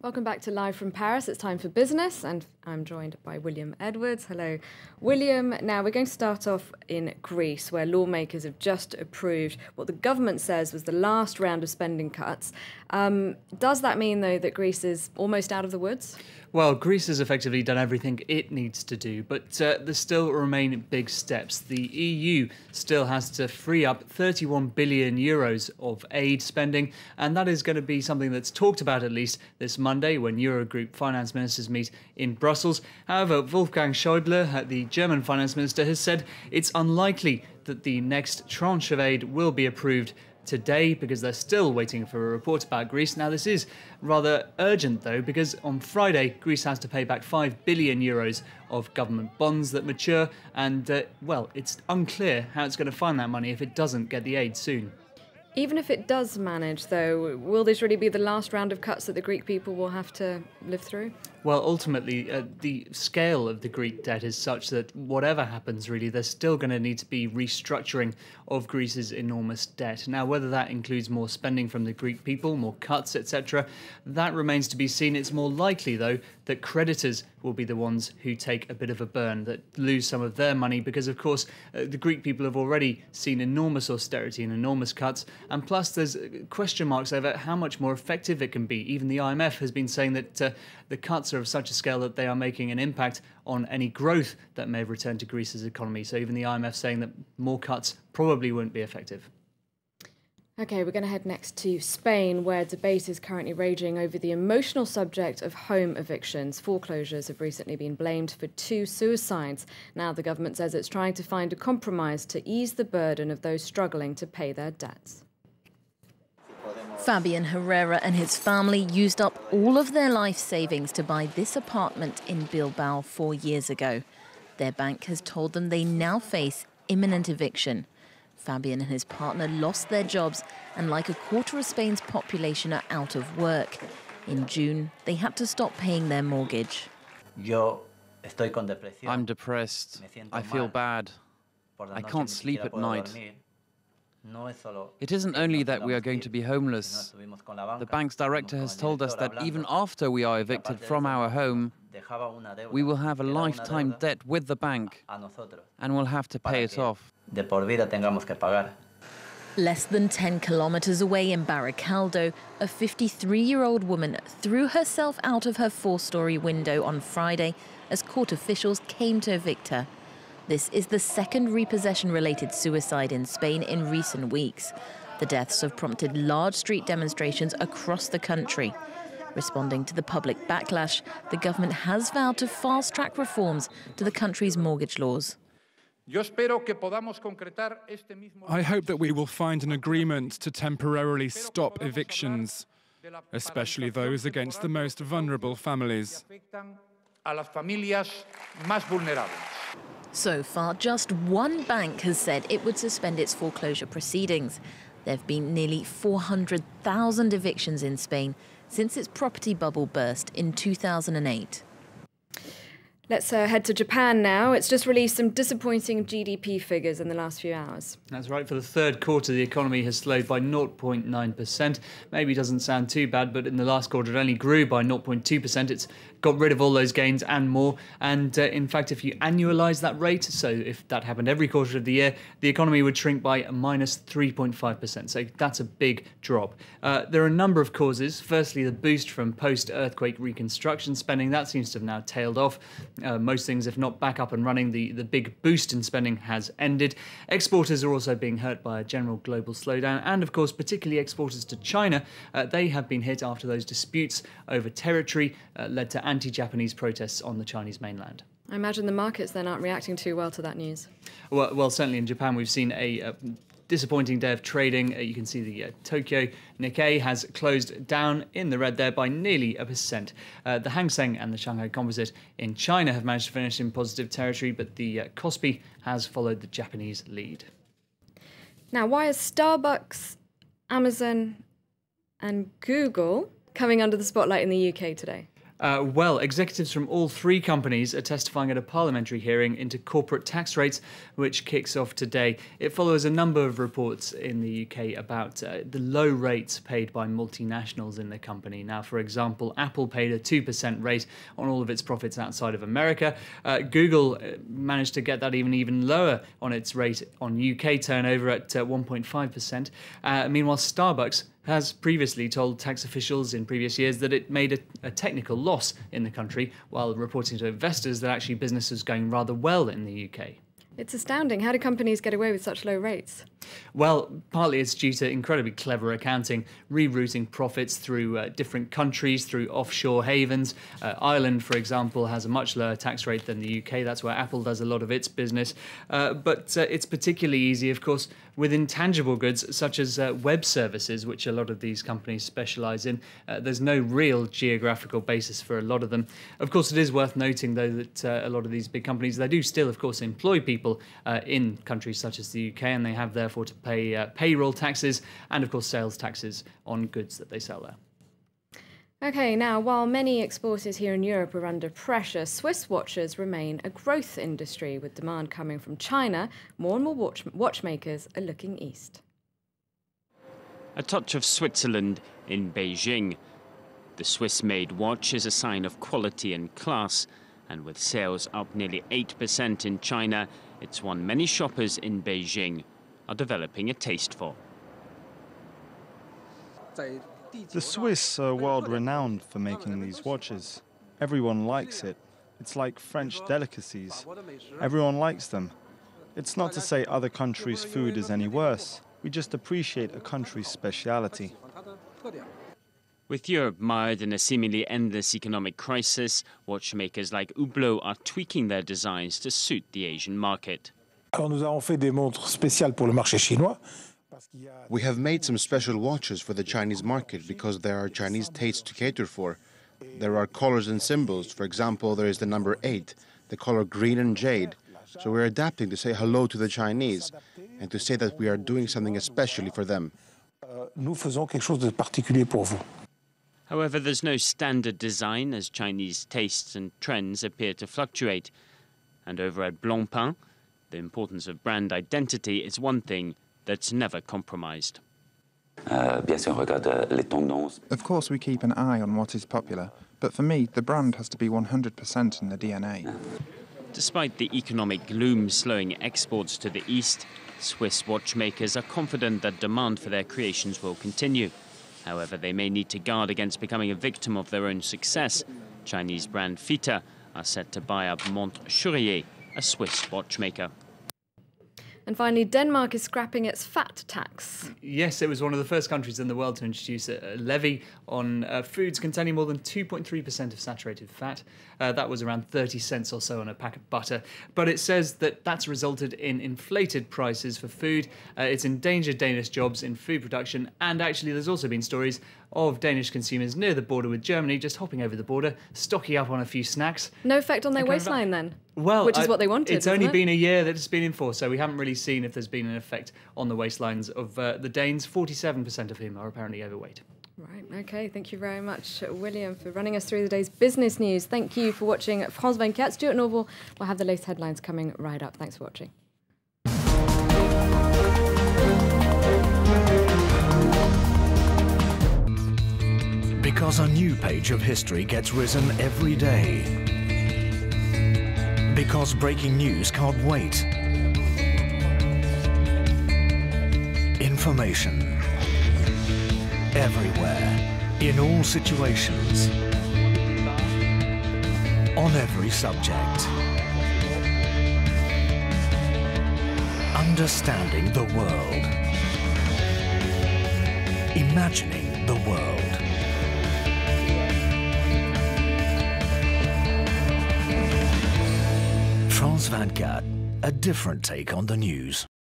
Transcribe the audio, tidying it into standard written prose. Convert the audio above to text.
Welcome back to Live from Paris. It's time for business, and I'm joined by William Edwards. Hello, William. Now, we're going to start off in Greece, where lawmakers have just approved what the government says was the last round of spending cuts. Does that mean, though, that Greece is almost out of the woods? Well, Greece has effectively done everything it needs to do, but there still remain big steps. The EU still has to free up 31 billion euros of aid spending, and that is going to be something that's talked about at least this Monday when Eurogroup finance ministers meet in Brussels. However, Wolfgang Schäuble, the German finance minister, has said it's unlikely that the next tranche of aid will be approved today because they're still waiting for a report about Greece. Now, this is rather urgent, though, because on Friday, Greece has to pay back 5 billion euros of government bonds that mature, and, well, it's unclear how it's going to find that money if it doesn't get the aid soon. Even if it does manage, though, will this really be the last round of cuts that the Greek people will have to live through? Well, ultimately, the scale of the Greek debt is such that whatever happens, really, there's still going to need to be restructuring of Greece's enormous debt. Now, whether that includes more spending from the Greek people, more cuts, etc., that remains to be seen. It's more likely, though, that creditors will be the ones who take a bit of a burn, that lose some of their money, because, of course, the Greek people have already seen enormous austerity and enormous cuts, and plus there's question marks over how much more effective it can be. Even the IMF has been saying that the cuts are of such a scale that they are making an impact on any growth that may have returned to Greece's economy. So even the IMF saying that more cuts probably won't be effective. OK, we're going to head next to Spain, where debate is currently raging over the emotional subject of home evictions. Foreclosures have recently been blamed for 2 suicides. Now the government says it's trying to find a compromise to ease the burden of those struggling to pay their debts. Fabian Herrera and his family used up all of their life savings to buy this apartment in Bilbao 4 years ago. Their bank has told them they now face imminent eviction. Fabian and his partner lost their jobs and, like a quarter of Spain's population, are out of work. In June, they had to stop paying their mortgage. I'm depressed. I feel bad. I can't sleep at night. It isn't only that we are going to be homeless. The bank's director has told us that even after we are evicted from our home, we will have a lifetime debt with the bank and will have to pay it off. Less than 10 kilometers away in Baracaldo, a 53-year-old woman threw herself out of her 4-story window on Friday as court officials came to evict her. This is the second repossession-related suicide in Spain in recent weeks. The deaths have prompted large street demonstrations across the country. Responding to the public backlash, the government has vowed to fast-track reforms to the country's mortgage laws. I hope that we will find an agreement to temporarily stop evictions, especially those against the most vulnerable families. So far, just one bank has said it would suspend its foreclosure proceedings. There have been nearly 400,000 evictions in Spain since its property bubble burst in 2008. Let's head to Japan now. It's just released some disappointing GDP figures in the last few hours. That's right. For the third quarter, the economy has slowed by 0.9%. Maybe doesn't sound too bad, but in the last quarter, it only grew by 0.2%. It's got rid of all those gains and more. And in fact, if you annualise that rate, so if that happened every quarter of the year, the economy would shrink by minus 3.5%. So that's a big drop. There are a number of causes. Firstly, the boost from post-earthquake reconstruction spending. That seems to have now tailed off. Most things, if not back up and running, the big boost in spending has ended. Exporters are also being hurt by a general global slowdown, and of course particularly exporters to China. They have been hit after those disputes over territory led to anti-Japanese protests on the Chinese mainland. I imagine the markets then aren't reacting too well to that news. Well, certainly in Japan we've seen a disappointing day of trading. You can see the Tokyo Nikkei has closed down in the red there by nearly 1%. The Hang Seng and the Shanghai Composite in China have managed to finish in positive territory, but the Kospi has followed the Japanese lead. Now, why are Starbucks, Amazon and Google coming under the spotlight in the UK today? Well, executives from all three companies are testifying at a parliamentary hearing into corporate tax rates, which kicks off today. It follows a number of reports in the UK about the low rates paid by multinationals in the company. Now, for example, Apple paid a 2% rate on all of its profits outside of America. Google managed to get that even lower on its rate on UK turnover at 1.5%. Meanwhile, Starbucks has previously told tax officials in previous years that it made a technical loss in the country, while reporting to investors that actually business is going rather well in the UK. It's astounding. How do companies get away with such low rates? Well, partly it's due to incredibly clever accounting, rerouting profits through different countries, through offshore havens. Ireland, for example, has a much lower tax rate than the UK. That's where Apple does a lot of its business. But it's particularly easy, of course, with intangible goods such as web services, which a lot of these companies specialise in. There's no real geographical basis for a lot of them. Of course, it is worth noting, though, that a lot of these big companies, they do still, of course, employ people in countries such as the UK, and they have therefore to pay payroll taxes and, of course, sales taxes on goods that they sell there. Okay, now, while many exporters here in Europe are under pressure, Swiss watches remain a growth industry. With demand coming from China, more and more watchmakers are looking east. A touch of Switzerland in Beijing. The Swiss-made watch is a sign of quality and class, and with sales up nearly 8% in China, it's one many shoppers in Beijing are developing a taste for. The Swiss are world-renowned for making these watches. Everyone likes it. It's like French delicacies. Everyone likes them. It's not to say other countries' food is any worse. We just appreciate a country's speciality. With Europe mired in a seemingly endless economic crisis, watchmakers like Hublot are tweaking their designs to suit the Asian market. We have made some special watches for the Chinese market because there are Chinese tastes to cater for. There are colors and symbols. For example, there is the number 8, the color green and jade. So we're adapting to say hello to the Chinese and to say that we are doing something especially for them. However, there's no standard design as Chinese tastes and trends appear to fluctuate. And over at Blancpain, the importance of brand identity is one thing that's never compromised. Of course, we keep an eye on what is popular, but for me, the brand has to be 100% in the DNA. Despite the economic gloom slowing exports to the east, Swiss watchmakers are confident that demand for their creations will continue. However, they may need to guard against becoming a victim of their own success. Chinese brand Fita are set to buy up Montre-Chourier, a Swiss watchmaker. And finally, Denmark is scrapping its fat tax. Yes, it was one of the first countries in the world to introduce a levy on foods containing more than 2.3% of saturated fat. That was around 30 cents or so on a pack of butter. But it says that that's resulted in inflated prices for food. It's endangered Danish jobs in food production. And actually, there's also been stories of Danish consumers near the border with Germany just hopping over the border, stocking up on a few snacks. No effect on their waistline then? Well, which is what they wanted. It's only been a year that it's been in force, so we haven't really seen if there's been an effect on the waistlines of the Danes, 47% of whom are apparently overweight. Right, okay, thank you very much, William, for running us through the day's business news. Thank you for watching France 24. Stuart Norval will have the latest headlines coming right up. Thanks for watching. Because a new page of history gets written every day. Because breaking news can't wait. Information. Everywhere. In all situations. On every subject. Understanding the world. Imagining the world. France 24, a different take on the news.